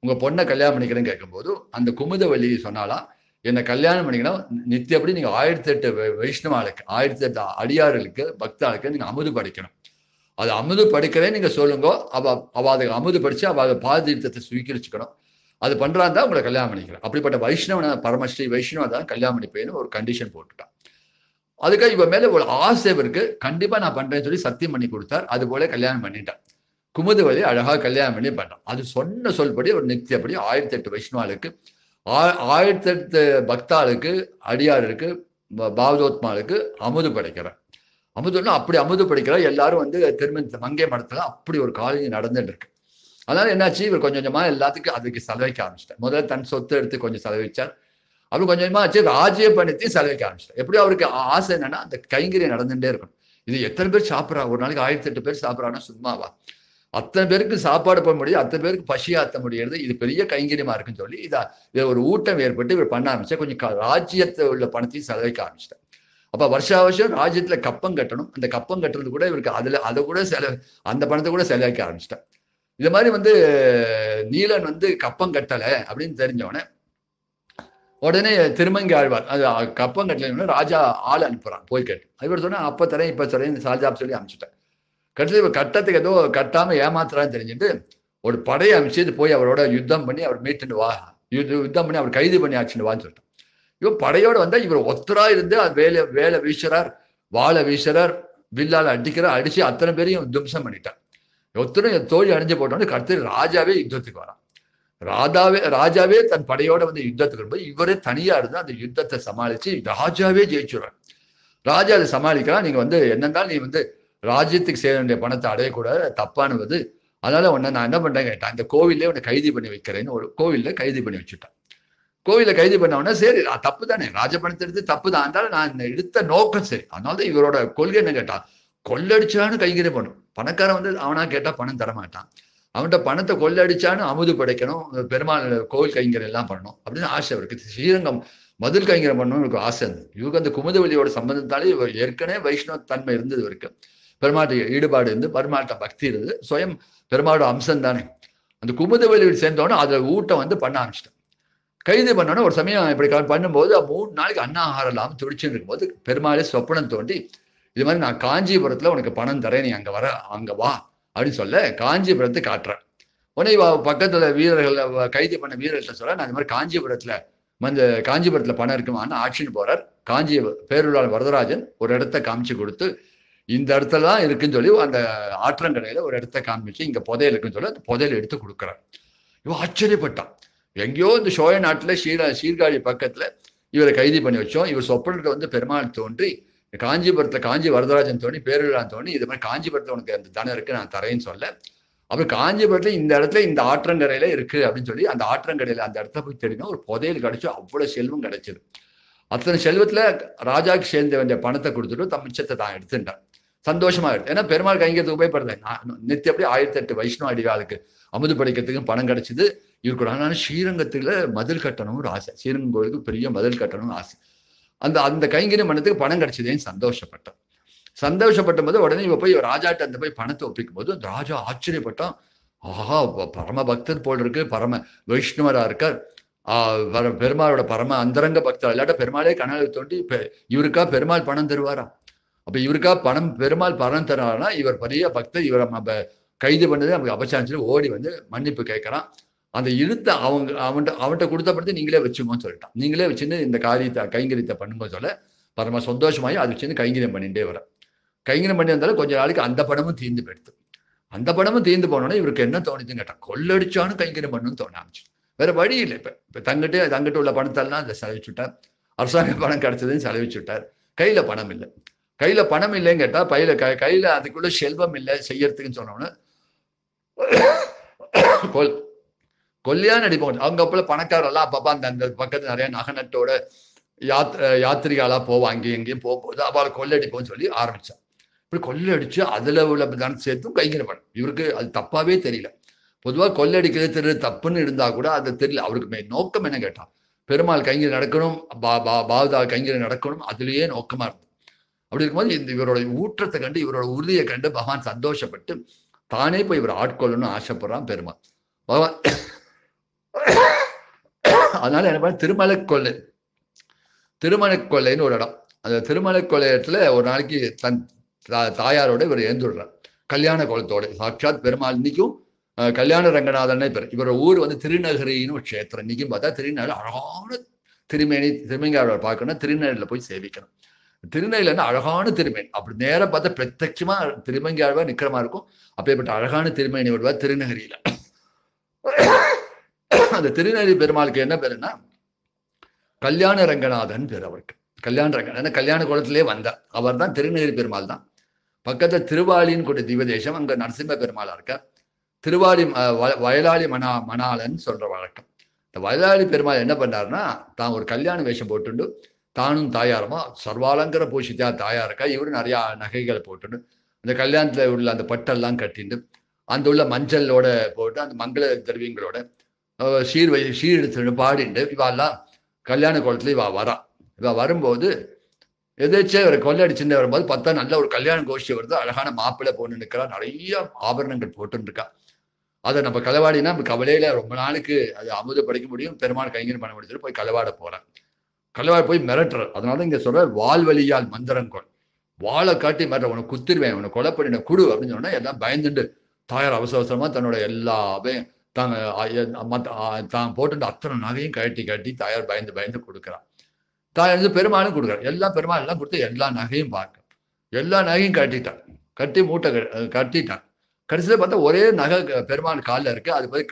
Speaker 1: உங்க பொண்ணை கல்யாணம் பண்ணிக்கிறேன்னு கேட்கும்போது அந்த குமுதவல்லி சொன்னாலாம், என்னை கல்யாணம் பண்ணிக்கணும் நித்தியப்படி நீங்க 1008 வைஷ்ணவாளுக்கு 1008 அடியார்களுக்கு பக்தாளுக்கு நீங்க அமுது படிக்கணும். அது அமுது படிக்கிறேன் நீங்க சொல்லுங்க. அவ அதை அமுது படிச்சு அவ பாதீர்த்தத்தை சுவீகரிச்சுக்கணும். அது பண்றான் தான் உங்களை கல்யாணம் பண்ணிக்கிறேன். அப்படிப்பட்ட வைஷ்ணவன பரமஸ்ரீ வைஷ்ணவ தான் கல்யாணம் பண்ணிப்பேன்னு ஒரு கண்டிஷன் போட்டுட்டான். அதுக்காக இவ மேல ஒரு ஆசை இருக்கு, கண்டிப்பா நான் பண்றேன்னு சொல்லி சத்தியம் பண்ணி கொடுத்தார். அது போல கல்யாணம் பண்ணிட்டான். குமுதவல்லி அழகா கல்யாணம் பண்ணி பண்றான். அது சொன்ன சொல்படி ஒரு நித்தியப்படி 1008 வைஷ்ணவாளுக்கு 1008 பக்தாளுக்கு அடியாருக்கு பாவதோத்மாளுக்கு அமுது படைக்கிறார். அமுதுன்னா அப்படி அமுது படைக்கிறார். எல்லாரும் வந்து திரும்ப மங்கை மடத்துல அப்படி ஒரு காலேஜ் நடந்துட்டு இருக்கு. அதனால என்னாச்சு, இவர் கொஞ்சம் கொஞ்சமா எல்லாத்துக்கும் அதுக்கு செலவைக்க ஆரம்பிச்சிட்டார். முதல்ல தன் சொத்து எடுத்து கொஞ்சம் செலவழிச்சார். அப்புறம் கொஞ்சம் கொஞ்சமா ஆச்சு, ராஜ்யபணத்தையும் செலவைக்க ஆரம்பிச்சிட்டார். எப்படியும் அவருக்கு ஆசை என்னன்னா, அந்த கைங்கரியம் நடந்துட்டே இருக்கணும். இது எத்தனை பேர் சாப்பிட்றாங்க? ஒரு நாளைக்கு 1008 பேர் சாப்பிட்றாங்கன்னா சும்மாவா? அத்தனை பேருக்கு சாப்பாடு போட முடியும், அத்தனை பேருக்கு பசி ஆத்த முடியாது. இது பெரிய கைங்கரியமா இருக்குன்னு சொல்லி இதை ஒரு ஊட்டம் ஏற்பட்டு இவர் பண்ண ஆரம்பிச்சா, கொஞ்சம் ராஜ்யத்தில் உள்ள பணத்தையும் செலவைக்க ஆரம்பிச்சிட்டார். அப்ப வருஷா வருஷம் ராஜ்யத்துல கப்பம் கட்டணும். அந்த கப்பம் கட்டுறது கூட இவருக்கு அதை கூட அந்த பணத்தை கூட செலவைக்க ஆரம்பிச்சிட்டார். இது மாதிரி நீலன் கப்பம் கட்டலை அப்படின்னு தெரிஞ்சவொடனே உடனே திருமங்கி ஆழ்வார் அது கப்பம் கட்டலைன்னு ராஜா ஆள் அனுப்புறான் போய் கேட்டு. இவர் சொன்னா அப்ப தரேன் இப்ப தரேன் சால்ஜாப் சொல்லி அனுப்பிச்சுட்டேன். கடைசியில் இவர் கட்டத்துக்கு ஏதோ கட்டாம ஏமாத்துறான்னு தெரிஞ்சுட்டு ஒரு படையை அமைச்சு இது போய் அவரோட யுத்தம் பண்ணி அவர் மீட்டுன்னு வா, யுத்தம் பண்ணி அவர் கைது பண்ணி ஆச்சுன்னு வான்னு சொல்லிட்டான். இவர் படையோட வந்தா இவர் ஒத்தரா இருந்து வேலை வீசுறார், வாழை வீசுறார், வில்லால அடிக்கிறார், அடிச்சு அத்தனை பேரையும் தும்சம் பண்ணிட்டார். ஒத்தரும் தோழி அணிஞ்சு போட்டோன்னு கடைசி ராஜாவே யுத்தத்துக்கு வரான். ராஜாவே தன் படையோட யுத்தத்துக்கு வரும்போது இவரே தனியா இருந்து அந்த யுத்தத்தை சமாளிச்சு ராஜாவே ஜெயிச்சுடுறார். ராஜா அதை சமாளிக்கலாம். நீங்க என்னென்றால் நீ ராஜ்யத்துக்கு சேர வேண்டிய பணத்தை அடையக்கூடாது, தப்பானுவது. அதனால நான் என்ன பண்றேன் கேட்டேன், இந்த கோவிலே உன்னை கைது பண்ணி வைக்கிறேன்னு ஒரு கோவில்ல கைது பண்ணி வச்சுட்டான். கோவில கைது பண்ணவொடனே சரி தப்பு தானே, ராஜபணத்தை எடுத்து தப்பு தான், இருந்தாலும் நான் எடுத்த நோக்கம் சரி. அதனாலதான் இவரோட கொள்கை என்ன கேட்டா, கொள்ளடிச்சான்னு கைங்கரியம் பண்ணும். பணக்காரன் அவனா கேட்டா பணம் தரமாட்டான். அவன்கிட்ட பணத்தை கொள்ளடிச்சான்னு அமுது படைக்கணும், பெருமாள் கோவில் கைங்கரியம் எல்லாம் பண்ணணும் அப்படின்னு ஆசை இருக்கு. ஸ்ரீரங்கம் மதில் கைங்கரியம் பண்ணணும்னு எனக்கு ஆசை இருந்தது. இவருக்கு அந்த குமுதவெளியோட சம்பந்தத்தாலே இவர் ஏற்கனவே வைஷ்ணவ தன்மை இருந்தது இவருக்கு. பெருமாட்ட ஈடுபாடு இருந்து பெருமாட்ட பக்தி இருந்தது, சுயம் பெருமாளோட அம்சம் தானே. அந்த குமுதவெளியில் சேர்ந்தோன்னே அதை ஊட்டம் பண்ண ஆரம்பிச்சிட்டேன். கைது பண்ணோன்னே ஒரு சமயம் இப்படி பண்ணும்போது 3 நாளைக்கு அன்னாகாரம் இல்லாமல் துடிச்சுன்னு இருக்கும்போது பெருமாளே சொப்பனம் தோண்டி இது மாதிரி நான் காஞ்சிபுரத்துல உனக்கு பணம் தரேன், நீ அங்க வா அப்படின்னு சொல்ல காஞ்சிபுரத்தை காட்டுறேன். உடனே பக்கத்துல வீரர்கள் கைது பண்ண வீரர்கள்ட்ட சொல்ல நான் இந்த மாதிரி காஞ்சிபுரத்துல பணம் இருக்குமான்னு ஆட்சின்னு போறார். பேருளாளர் வரதராஜன் ஒரு இடத்த காமிச்சு கொடுத்து இந்த இடத்துல தான் இருக்குன்னு சொல்லி அந்த ஆற்றங்கரையில ஒரு இடத்த காமிச்சு இங்க புதையல் இருக்குன்னு சொல்லி அந்த புதையல் எடுத்து கொடுக்குறார். இவன் ஆச்சரியப்பட்டான். எங்கேயோ இந்த சோழ நாட்டுல சீர்காழி பக்கத்துல இவரை கைது பண்ணி வச்சோம். இவர் சொப்பனத்துல பெருமாள் தோன்றி காஞ்சிபுரத்துல காஞ்சி வரதராஜன் தோணி பேருளான் தோணி இது மாதிரி காஞ்சிபுரத்துல உனக்கு அந்த தனம் இருக்கு நான் தரேன்னு சொல்ல, அப்புறம் காஞ்சிபுரத்துல இந்த இடத்துல இந்த ஆற்றங்கரையில இருக்கு அப்படின்னு சொல்லி அந்த ஆற்றங்கரையில அந்த இடத்துல போய் தெரியும் ஒரு புதையல் கிடைச்சு அவ்வளவு செல்வம் கிடைச்சது. அத்தனை செல்வத்துல ராஜாக்கு சேர்ந்த வேண்டிய பணத்தை கொடுத்துட்டு தம் மிச்சத்தை தான் எடுத்துட்டார். சந்தோஷமா இருக்கு. ஏன்னா பெருமாள் கைங்கிறதுக்கு உபயோகப்படுறேன் நித்தியப்படி 1008 வைஷ்ணவ அடிகாலுக்கு அமுது படைக்கிறதுக்கும் பணம் கிடைச்சிது இவருக்கு. ஆனால் ஸ்ரீரங்கத்துல மதில் கட்டணும்னு ஒரு ஆசை, ஸ்ரீரங்கம் கோயிலுக்கு பெரிய மதில் கட்டணும்னு ஆசை. அந்த கைங்கரியம் பண்ணதுக்கு பணம் கிடைச்சதேன்னு சந்தோஷப்பட்ட போது உடனே இவ போய் ராஜாட்ட அந்த போய் பணத்தை ஒப்பிக்கும் போது அந்த ராஜா ஆச்சரியப்பட்டான். ஆஹா, பரம பக்தர் போல் இருக்கு, பரம வைஷ்ணவரா இருக்கார், பெருமாளோட பரம அந்தரங்க பக்தர். இல்லாட்ட பெருமாளே கனவு தோண்டி இவருக்கா பெருமாள் பணம் தருவாரா? அப்ப இவருக்கா பெருமாள் பணம் தருவாரா? இவர் பெரிய பக்தர், இவரை நம்ம கைது பண்ணது நமக்கு அபச்சாரம் ஓடி மன்னிப்பு கேட்கறான். அந்த இழுத்த அவன்கிட்ட கொடுத்தப்படுத்தி நீங்களே வச்சுக்கோன்னு சொல்லிட்டான். நீங்களே வச்சுன்னு இந்த காரியத்தை கைங்கரியத்தை பண்ணுங்க சொல்ல பரம சந்தோஷமாயி அதை வச்சுன்னு கைங்கரியம் பண்ணிட்டே வர. கைங்கரியம் பண்ணி வந்தாலும் கொஞ்ச நாளைக்கு அந்த பணமும் தீர்ந்து போயிடுது. அந்த பணமும் தீர்ந்து போனோன்னா இவருக்கு என்ன தோணுதுன்னு கேட்டான், கொள்ளடிச்சான்னு கைங்கரியம் பண்ணணும்னு தோண ஆரம்பிச்சு. வேற வழி இல்லை. இப்ப தங்கிட்ட உள்ள பணத்தெல்லாம் அதை செலவிச்சுட்டார். அரசாங்க பணம் கிடைச்சதுன்னு செலவிச்சுட்டார். கையில பணம் இல்லை. கையில பணம் இல்லைன்னு கேட்டா கையில அதுக்குள்ள செல்வம் இல்லை செய்யறதுக்குன்னு சொன்னோன்னா கொல்லையா நடிப்போம். அவங்க அப்பல பணக்காரெல்லாம் அப்பப்பா அந்த பக்கத்துல நிறைய நகநட்டோட யாத்திரிகாலா போவோம், அங்கேயும் எங்கேயும் போகும்போது அவளை கொள்ளடிப்போம்னு சொல்லி ஆரம்பிச்சான். இப்படி கொள்ளடிச்சு அதுல உள்ள தனம் சேர்த்தும் கைங்கரியம் பண்ண இவருக்கு அது தப்பாவே தெரியல. பொதுவாக கொள்ளடிக்கிறது தெரியல தப்புன்னு இருந்தா கூட அது தெரியல. அவருக்கு நோக்கம் என்ன கேட்டான், பெருமாள் கைங்கரியம் நடக்கணும், பாவதா கைங்கரியம் நடக்கணும், அதுலயே நோக்கமா இருந்தது. அப்படி இருக்கும்போது இவரோட ஊற்றத்தை கண்டு இவரோட உறுதியை கண்டு பகவான் சந்தோஷப்பட்டு தானே போய் இவர் ஆட்கொள்ளணும்னு ஆசைப்படுறான் பெருமாள். பகவான் அதனால என்ன பண்ண திருமலைக்கொல்லைன்னு ஒரு இடம். அந்த திருமலைக்கொல்லையத்துல ஒரு நாளைக்கு தன் தாயாரோட இவர் எழுந்துடுறார். கல்யாண கோலத்தோட சாட்சாத் பெருமாள். இன்னைக்கும் கல்யாண ரங்கநாதனே பேர். இவரோட ஊர் திருநகரின்னு ஒரு க்ஷேத்திரம். இன்னைக்கும் பார்த்தா திருநகரி அழகான திருமங்கையாளர் பார்க்கணும், திருநகரில போய் சேவிக்கணும். திருநெல்வேலின்னா அழகான திருமேனி. அப்படி நேரம் பார்த்தா பிரத்யட்சமா திருமங்கையாழ்வார் நிக்கிறமா இருக்கும். அப்பேற்பட்ட அழகான திருமேனி வருவார் திருநகரியில. அந்த திருநெல்வேலி பெருமாளுக்கு என்ன பேருன்னா கல்யாண ரங்கநாதன் பேர் அவருக்கு. கல்யாண ரங்கநாதன் கல்யாண குளத்திலே வந்தார். அவர் தான் திருநெல்வேலி பெருமாள் தான். பக்கத்துல திருவாளின்னு கூட திவதேசம், அங்க நரசிம்ம பெருமாளா இருக்கார். திருவாடி வயலாளி மணாளன் சொல்ற வழக்கம். இந்த வயலாளி பெருமாள் என்ன பண்ணாருன்னா, தான் ஒரு கல்யாண வேஷம் போட்டுண்டு தானும் தாயாரமா சர்வாலங்கர பூஷித்தா தாயாருக்கா, இவரும் நிறைய நகைகளை போட்டுண்டு அந்த கல்யாணத்துல உள்ள அந்த பட்டெல்லாம் கட்டிண்டு அந்த உள்ள மஞ்சளோட போட்டு அந்த மங்கள திரவியங்களோட சீர் எடுத்து பாடிண்டு இவெல்லாம் கல்யாண கோலத்துல இவ வரும்போது எதாச்சும் இவரை கொள்ளடிச்சுட்டு வரும்போது பார்த்தா நல்ல ஒரு கல்யாண கோஷ்டி வருது. அழகான மாப்பிள்ளை பொண்ணு நிற்கிறா, நிறைய ஆபரணங்கள் போட்டுன்னு இருக்கா. அதை நம்ம களவாடினா நம்ம கவலையில ரொம்ப நாளுக்கு அது அமுத படிக்க முடியும், பெருமாள் கைங்கரியம் பண்ண முடியாது, போய் களவாட போறேன். களவாட போய் மிரட்டுறார். அதனால இங்க சொல்ற வால்வழியால் மந்திரங்கொள், வாழை காட்டி மிரட்ட, உனக்கு குத்திருவேன், உனக்கு கொலை பண்ணின குடு அப்படின்னு சொன்னா எல்லாம் பயந்துட்டு தாயார் அவசர அவசரமா தன்னோட எல்லாமே தான் போட்டு அத்தனை நகையும் கட்டி தாயார் பயந்து கொடுக்குறான். தாயார் வந்து பெருமாளும் கொடுக்குறார். பெருமாள் எல்லாம் கொடுத்து எல்லா நகையும் பார்க்க எல்லா நகையும் கட்டி மூட்டை கட்டிட்டான். கடைசியில் பார்த்தா ஒரே நகை பெருமாள் காலில் இருக்கு. அது போய்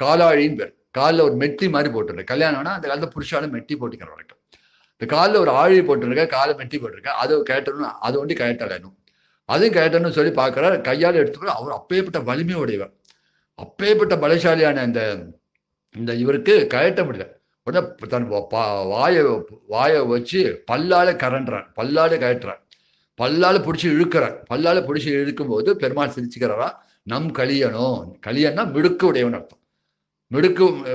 Speaker 1: காலாழின்னு பேர். காலில் ஒரு மெட்டி மாதிரி போட்டுருக்கு. கல்யாணம்னா அந்த காலத்தில் புருஷாலும் மெட்டி போட்டுக்கிற வழக்கம். இந்த காலில் ஒரு ஆழி போட்டுருக்க, காலை மெட்டி போட்டிருக்க, அதை கேட்டணும், அதை ஒண்டி கயட்டணும், அதையும் கயட்டணும்னு சொல்லி பார்க்குறாரு. கையால் எடுத்துக்கிற அவர் அப்பேற்பட்ட வலிமை உடையவர், அப்பேற்பட்ட பலசாலியான இந்த இவருக்கு கயட்ட முடியல. உடனே தன் வாயை வச்சு பல்லால கரண்டுறான், பல்லால கயட்டுறான், பல்லால பிடிச்சி இழுக்கிறார். பல்லால பிடிச்சி இழுக்கும் போது பெருமாள் சிரிச்சுக்கிறாரா, நம் கலியனும், கலியன்னா மிடுக்கு உடையவன் அர்த்தம்.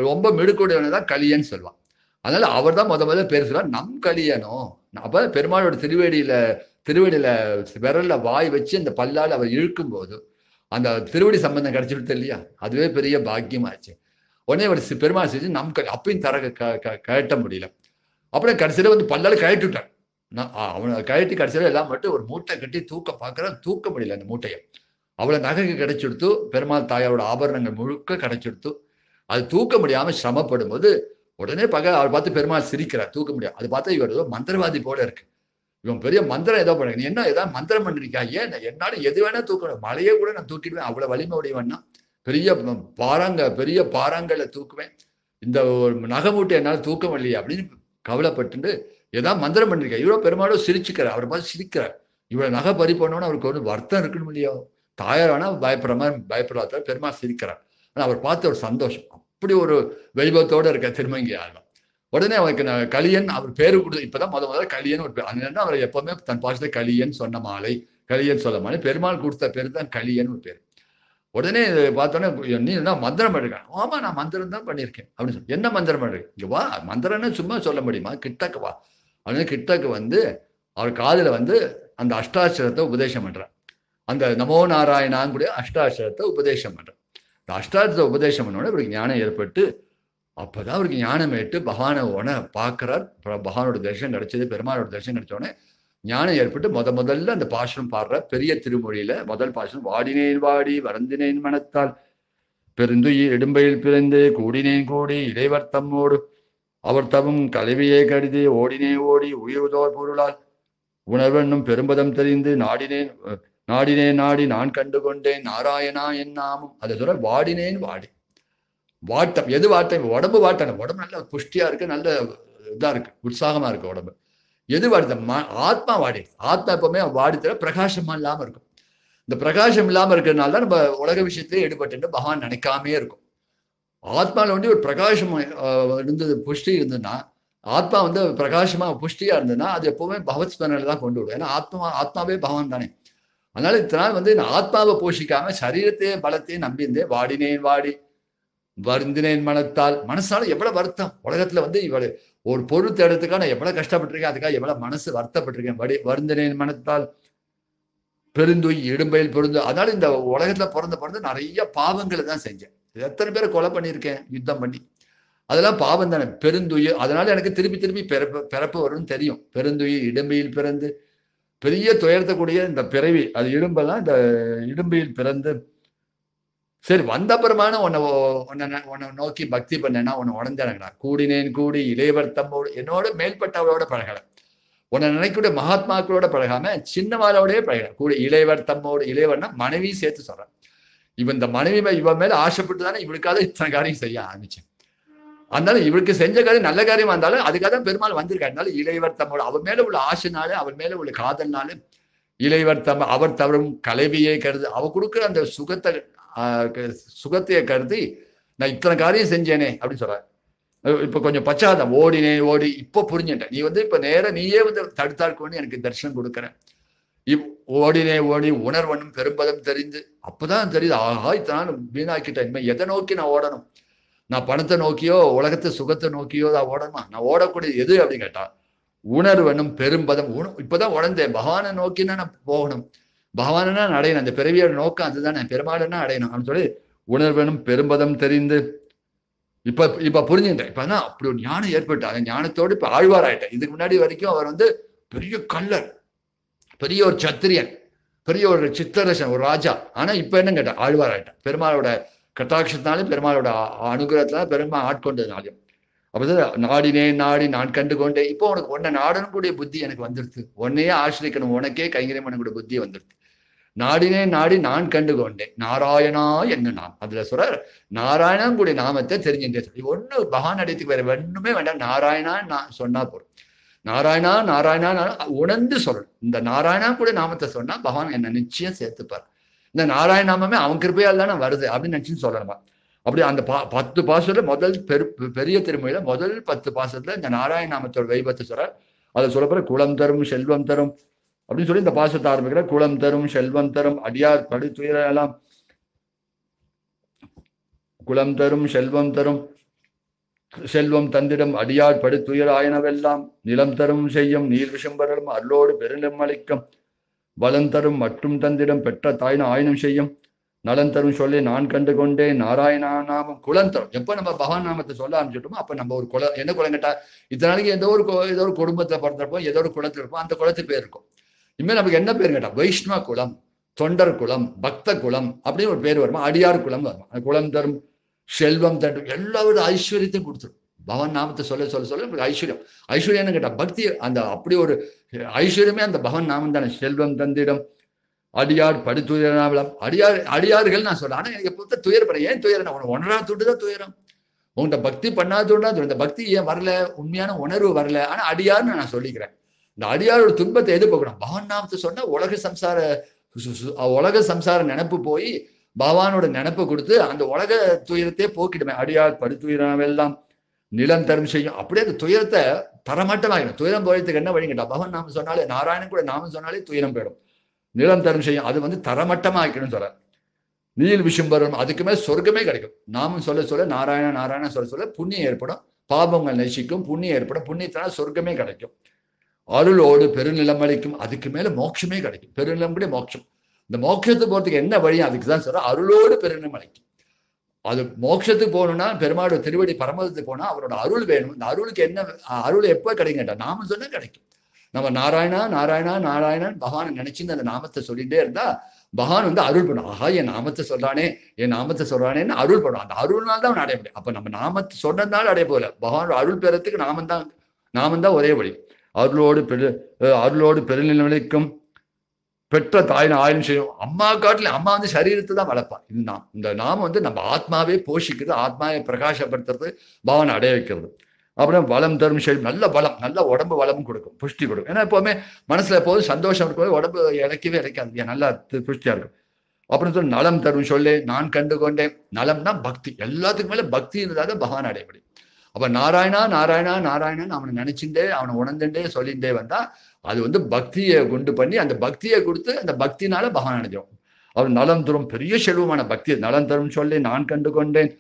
Speaker 1: ரொம்ப மிடுக்கு உடையவனை தான் கலியன்னு சொல்லுவான். அதனால அவர் தான் முதல்ல பேர் சொல்றார், நம் கலியனும். அப்ப பெருமாளோட திருவடியில விரல்ல வாய் வச்சு அந்த பல்லால் அவர் இழுக்கும் போது அந்த திருவடி சம்பந்தம் கிடைச்சிடுது இல்லையா, அதுவே பெரிய பாக்கியமாச்சு. உடனே அவர் பெருமாள் செஞ்சு அப்பயும் கழட்ட முடியல. அப்புறம் கடைசியில வந்து பல்லால கழட்டுட்டார். அவனை கழட்டி கடைசியில எல்லாம் மட்டும் ஒரு மூட்டை கட்டி தூக்க முடியல. அந்த மூட்டையை அவ்வளவு நகைக்கு கிடைச்செடுத்து, பெருமாள் தாயாரோட ஆபரணங்கள் முழுக்க கிடைச்செடுத்து அது தூக்க முடியாம சிரமப்படும் போது உடனே அவர் பார்த்து பெருமாள் சிரிக்கிறார், தூக்க முடியாது. அது பார்த்தா இவர் ஏதோ மந்திரவாதி போல இருக்கு, இவன் பெரிய மந்திரம் ஏதோ பண்ண, என்ன ஏதாவது மந்திரம் பண்ணிருக்கா, ஏன் என்னால எது வேணா தூக்க, மலையே கூட நான் தூக்கிடுவேன், அவ்வளவு வலிமை உடையவன்னா, பெரிய பாறாங்கல்ல தூக்குவேன், இந்த ஒரு நகமூட்டை என்னால் தூக்க முடியலையே அப்படின்னு கவலைப்பட்டு ஏதாவது மந்திரம் பண்ணிருக்கா. இவ்வளோ பெருமாளும் சிரிச்சுக்கிறார், அவரை பார்த்து சிரிக்கிறார். இவ்வளவு நகை பறி பண்ணோன்னு அவருக்கு ஒரு வருத்தம் இருக்கணும் இல்லையோ, தாயார் வேணா பயப்படாத, பெருமாள் சிரிக்கிறார். ஆனா அவர் பார்த்த ஒரு சந்தோஷம், அப்படி ஒரு வைபவத்தோட இருக்க திருமங்கி ஆழ்வார். உடனே அவருக்கு கலியன் அவர் பேரு கொடுத்து, இப்பதான் முதல்ல கலியன் ஒரு பேர், அதனால அவர் எப்பவுமே தன் பாசத்தை கலியன் சொன்ன மாலை, கலியன் சொல்ல மாலை, பெருமாள் கொடுத்த பேர் தான் கலியன் ஒரு பேர். உடனே பார்த்தோன்னே, நீ என்ன மந்திரம் பண்ணிருக்கேன், ஆமா நான் மந்திரம் தான் பண்ணியிருக்கேன் அப்படின்னு சொல்லி, என்ன மந்திரம் பண்ணிருக்கேன், இங்க வா, மந்திரம்னு சும்மா சொல்ல முடியுமா, கிட்டக்கு வா அப்படின்னு கிட்டக்கு வந்து அவர் காதுல வந்து அந்த அஷ்டாட்சரத்தை உபதேசம் பண்றார். அந்த நமோ நாராயணாங்குடைய அஷ்டாட்சரத்தை உபதேசம் பண்றார். இந்த அஷ்டாட்சரத்தை உபதேசம் பண்ணோட இவருக்கு ஞானம் ஏற்பட்டு, அப்பதான் அவருக்கு ஞானம் ஏற்று பகவானை உடனே பார்க்கிறார். பகவானோட தரிசனம் கிடைச்சது, பெருமானோட தரிசனம் கிடைச்சோடனே ஞானம் ஏற்பட்டு முதல்ல அந்த பாசனம் பாடுற பெரிய திருமொழியில முதல் பாசனம், வாடினேன் வாடி வருந்தினேன் மனத்தால் பெருந்துயிர் இடும்பையில் பிறந்து கூடினேன் கூடி இடைவர்த்தம்மோடு அவர் தவும் கலவியே கருதி ஓடினே ஓடி உயிருதோர் பொருளால் உணர்வென்னும் பெரும்பதம் தெரிந்து நாடினேன் நாடி நான் கண்டு கொண்டேன் நாராயணா என் நாமும். அதை சொல்ற வாடினேன் வாடி, வாட்டம், எது வாட்டம், உடம்பு வாட்டணும், உடம்பு நல்ல புஷ்டியா இருக்கு, நல்ல இதா இருக்கு, உற்சாகமா இருக்கு உடம்பு. எது வாடுத்த, ஆத்மா வாடி, ஆத்மா எப்பவுமே வாடித்தர பிரகாசமா இல்லாம இருக்கும். இந்த பிரகாசம் இல்லாம இருக்கிறதுனால தான் நம்ம உலக விஷயத்திலே ஈடுபட்டு பகவான் நினைக்காமே இருக்கும். ஆத்மாவில் வந்து ஒரு பிரகாசம் இருந்தது, புஷ்டி இருந்ததுன்னா, ஆத்மா வந்து பிரகாசமா புஷ்டியா இருந்ததுன்னா அது எப்பவுமே பகவத் ஸ்மரணையில தான் கொண்டு விடும். ஏன்னா ஆத்மாவே பகவான் தானே. அதனால இதனால் வந்து நான் ஆத்மாவை போஷிக்காம சரீரத்தையே பலத்தையும் நம்பியிருந்தேன். வாடினேன் வாடி வருந்தினேன் மனத்தால், மனசால எவ்வளவு வருத்தம், உலகத்துல வந்து இவ்வளவு ஒரு பொருள் தேடுறதுக்காக நான் எவ்வளவு கஷ்டப்பட்டிருக்கேன், அதுக்காக எவ்வளவு மனசு வருத்தப்பட்டிருக்கேன். வருந்தினேன் மனத்தால் பெருந்துய் இடும்பையில் பொருந்து. அதனால இந்த உலகத்துல பிறந்து நிறைய பாவங்களை தான் செஞ்சேன். எத்தனை பேரை கொலை பண்ணியிருக்கேன் யுத்தம் பண்ணி, அதெல்லாம் பாவம் தானே, பெருந்துயிர். அதனால எனக்கு திருப்பி பிறப்பு வரும்னு தெரியும். பெருந்துயிர் இடும்பையில் பிறந்து, பெரிய துயரத்தக்கூடிய இந்த பிறவி, அது இடும்பெல்லாம் இந்த இடும்பையில் பிறந்து, சரி வந்த அப்புறமான உன்னை நோக்கி பக்தி பண்ணேன்னா உன்னை உடஞ்சானங்கடா. கூடினேன் கூடி இளையவர்த்தம்மோடு, என்னோட மேல்பட்டவளோட பழகல, உன்னை நினைக்கூடிய மகாத்மாக்களோட பழகாம சின்னவாளோடய பழகல. கூட இளையவர்த்தம்மோடு, இளையவர்னா மனைவி சேர்த்து சொல்றேன். இவன் இந்த மனைவி இவன் மேல ஆசைப்பட்டு தானே இவளுக்காக இத்தனை காரியம் செய்ய ஆரம்பிச்சேன். அதனால இவளுக்கு செஞ்ச காரியம் நல்ல காரியமா இருந்தாலும் அதுக்காக தான் பெருமாள் வந்திருக்காரு. அதனால இளையவர்த்தம்மோடு, அவன் மேல உள்ள ஆசைனாலே, அவன் மேல உள்ள காதல்னாலே இளையவர்த்தம் அவர் தவறும் கலவியே கருது, அவ கொடுக்குற அந்த சுகத்தை சுகத்தையை கருதி நான் இத்தனை காரியம் செஞ்சேனே அப்படின்னு சொல்றாரு. இப்ப கொஞ்சம் பச்சாதம் ஓடி இப்ப புரிஞ்சுட்டேன். நீ இப்ப நேரம் நீயே தடுத்தாட்கொண்டு எனக்கு தரிசனம் கொடுக்குற. ஓடி உணர்வனும் பெரும்பதம் தெரிந்து அப்பதான் தெரியுது, ஆஹா இத்தனை வீணாக்கிட்டேன். இனிமே எதை நோக்கி நான் ஓடணும்? நான் பணத்தை நோக்கியோ உலகத்தை சுகத்தை நோக்கியோ தான் ஓடணுமா? நான் ஓடக்கூடிய எது அப்படின்னு கேட்டா உணர்வனும் பெரும்பதம். இப்பதான் உணர்ந்தேன், பகவானை நோக்கினா நான் போகணும், பகவானா அடையணும், அந்த பிறவியோட நோக்கம் அதுதானே, பெருமாளுன்னா அடையணும் அப்படின்னு சொல்லி உணர்வனும் பெரும்பதம் தெரிந்து இப்ப புரிஞ்சுட்டேன். இப்பதான் அப்படி ஒரு ஞானம் ஏற்பட்டு அந்த ஞானத்தோடு இப்ப ஆழ்வார் ஆயிட்டேன். இதுக்கு முன்னாடி வரைக்கும் அவர் பெரிய கல்லர், பெரிய ஒரு சத்திரியன், பெரிய ஒரு சித்தரசன், ஒரு ராஜா. ஆனா இப்ப என்ன கேட்டா ஆழ்வார் ஆயிட்டேன். பெருமாளோட கட்டாட்சத்தினாலும் பெருமாளோட அனுகிரகத்தினால பெருமாள் ஆட்கொண்டதுனாலையும். அப்பதான் நாடி நான் கண்டு கொண்டேன். இப்போ உனக்கு உன்னை நாடனும் கூடிய புத்தி எனக்கு வந்துருது, உன்னையே ஆசிரிக்கணும், உனக்கே கைங்கரியம் பண்ணக்கூடிய புத்தி வந்துருது. நாடி நான் கண்டு கொண்டேன் நாராயணா என்ன நாம். அதுல சொல்ற நாராயணன் கூடிய நாமத்தை தெரிஞ்சுட்டே சொல்லி ஒண்ணு பகவான் அடையத்துக்கு வேற ஒண்ணுமே வேண்டாம், நாராயணா நான் சொன்னா போறோம். நாராயணா உணர்ந்து சொல்லணும். இந்த நாராயணா கூட நாமத்தை சொன்னா பகவான் என்ன நிச்சயம் சேர்த்துப்பார். இந்த நாராயண நாமமே அவன் கிருப்பையால் தானே வருது அப்படின்னு நினைச்சுன்னு சொல்லணுமா. அப்படி அந்த 10 பாசத்துல முதல் பெரிய திருமொழியில முதல் 10 பாசத்துல இந்த நாராயண நாமத்தோட வைபத்தை சொல்றார். அதை சொல்லப்போற குளம் தரும் செல்வம் தரும் அப்படின்னு சொல்லி இந்த பாசத்தை ஆரம்பிக்கிற. குளம் தரும் செல்வம் தரும் அடியார் படு துயரெல்லாம், குளம் தரும் செல்வம் தரும் செல்வம் தந்திடம் அடியார் படு துயராயனவெல்லாம், நிலம் தரும் செய்யும் நீர் விஷம்பரும் அருளோடு பெருநிலம் அளிக்கும், வளம் தரும் மற்றும் தந்திடம் பெற்ற தாயின ஆயினம் செய்யும், நலன் தரும் சொல்லி நான் கண்டு கொண்டேன் நாராயணா நாமம். குலம் தரும். எப்போ நம்ம பகவான் நாமத்தை சொல்ல ஆரம்பிச்சுட்டோமோ அப்ப நம்ம ஒரு குலம், என்ன குலம் கேட்டா இத்தனாலைக்கு ஏதோ ஒரு குடும்பத்துல பிறந்திருப்போம், ஏதோ ஒரு குலத்துல இருப்போம், அந்த குலத்து பேர் இருக்கும். இனிமேல் நமக்கு என்ன பேர் கேட்டா வைஷ்ணவ குலம், தொண்டர் குலம், பக்த குலம் அப்படின்னு ஒரு பேர் வருமா, அடியார் குலம் வருமா. அந்த குலம் தரும் செல்வம் தரும் எல்லாரோட ஐஸ்வர்யத்தையும் கொடுத்துரும். பகவான் நாமத்தை சொல்ல சொல்ல சொல்ல ஐஸ்வர்யம். ஐஸ்வர்யம் கேட்டா பக்தி, அந்த அப்படி ஒரு ஐஸ்வர்யமே அந்த பகவான் நாமம் தானே. செல்வம் தந்திடம் அடியார் படு துயரம், அடியார்கள் நான் சொல்றேன். ஆனா எனக்கு எப்போ துயரப்பட, ஏன் துயரம்? உனக்கு உணரா துண்டுதான் துயரம், உன்கிட்ட பக்தி பண்ணாதுன்னா இந்த பக்தி ஏன் வரல, உண்மையான உணர்வு வரல. ஆனா அடியார்னு நான் சொல்லிக்கிறேன். இந்த அடியாரோட துன்பத்தை எது போகணும்? பகவான் நாமத்தை சொன்னா உலக சம்சார நினைப்பு போய் பகவானோட நினைப்பு கொடுத்து அந்த உலக துயரத்தையே போக்கிடுமே. அடியார் படு துயரம் எல்லாம் நிலம் தரும் செய்யும். அப்படியே அந்த துயரத்தை தரமாட்டமாகணும். துயரம் போயத்துக்கு என்ன வழி கேட்டா பகவான் நாமம் சொன்னாலே, நாராயணன் கூட நாமம் சொன்னாலே துயரம் போயிடும். நிலம் தரும் செய்யும், அது தரமட்டமாக்கணும்னு சொல்ற. நீல் விஷம்பரம், அதுக்கு மேல சொர்க்கமே கிடைக்கும். நாமும் சொல்ல சொல்ல நாராயண சொல்ல புண்ணியம் ஏற்படும், பாபங்கள் நசிக்கும், புண்ணியம் ஏற்படும், புண்ணியத்தினால் சொர்க்கமே கிடைக்கும். அருளோடு பெருநிலம் அளிக்கும், அதுக்கு மேல மோட்சமே கிடைக்கும். பெருநிலம் கூட மோட்சம். இந்த மோட்சத்துக்கு போறதுக்கு என்ன வழி? அதுக்கு தான் சொல்ற அருளோடு பெருநிலம் அளிக்கும். அது மோட்சத்துக்கு போகணும்னா பெருமாளோட திருவடி பரமதத்துக்கு போனா அவரோட அருள் வேணும். இந்த அருளுக்கு என்ன அருள் எப்போ கிடைக்கும் கேட்டா நாம சொன்னா கிடைக்கும். நம்ம நாராயணன் பகவானை நினைச்சுன்னு அந்த நாமத்தை சொல்லிட்டே இருந்தா பகவான் அருள் பண்ணும். ஆஹா என் நாமத்தை சொல்றானேன்னு அருள் பண்ணும். அந்த அருள்னால தான் அவன் அடைய முடியும். அப்ப நம்ம நாமத்தை சொன்னதுனால அடைய போல, பகவானோட அருள் பெறத்துக்கு நாமம் தான் ஒரே வழி. அருளோடு பெருநிலைக்கும் பெற்ற தாயின் ஆயிரம் செய்யும். அம்மா காட்டில அம்மா சரீரத்தை தான் வளர்ப்பான். இந்த நாமம் நம்ம ஆத்மாவே போஷிக்கிறது, ஆத்மாவை பிரகாசப்படுத்துறது, பகவான் அடைய வைக்கிறது. அப்புறம் வளம் தரும் செல்வம், நல்ல உடம்பு வளமும் கொடுக்கும், புஷ்டி கொடுக்கும். ஏன்னா எப்பவுமே மனசுல எப்போதும் சந்தோஷம் இருக்கும், உடம்பு இழைக்கவே இழைக்காது, நல்லா புஷ்டியா இருக்கும். அப்புறம் நலம் தரும் சொல்லி நான் கண்டு கொண்டேன். நலம்னா பக்தி, எல்லாத்துக்கும் மேல பக்தி இருந்தாத பகவான் அடைய முடியும். அப்ப நாராயணன் அவனை நினைச்சுட்டே அவனை உணர்ந்துட்டே சொல்லிட்டே வந்தா அது பக்தியை கொண்டு பண்ணி அந்த பக்தியை கொடுத்து அந்த பக்தினால பகவான் அடைஞ்சோம். அவர் நலம் தரும் பெரிய செல்வமான பக்தி, நலம் தரும் சொல்லி நான் கண்டு கொண்டேன்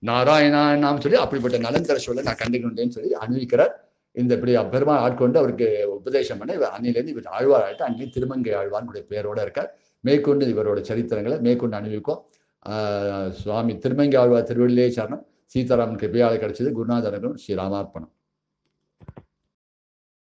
Speaker 1: நாராயணான்னு சொல்லி அப்படிப்பட்ட நலன் தர சொல்ல நான் கண்டு கொண்டேன்னு சொல்லி அனுபவிக்கிறார். இந்த இப்படி பெருமாள் ஆட்கொண்டு அவருக்கு உபதேசம் பண்ண அன்னிலேருந்து இவர் ஆழ்வார் ஆகிட்டு அங்கே திருமங்கை ஆழ்வார்னுடைய பேரோட இருக்கார். மேற்கொண்டு இவரோட சரித்திரங்களை மேற்கொண்டு அனுபவிக்கும். சுவாமி திருமங்கை ஆழ்வார் திருவள்ளியே சரணம். சீதாராமன் கிருபையால கிடைச்சது. குருநாதனுக்கும் ஸ்ரீராமார்ப்பணம்.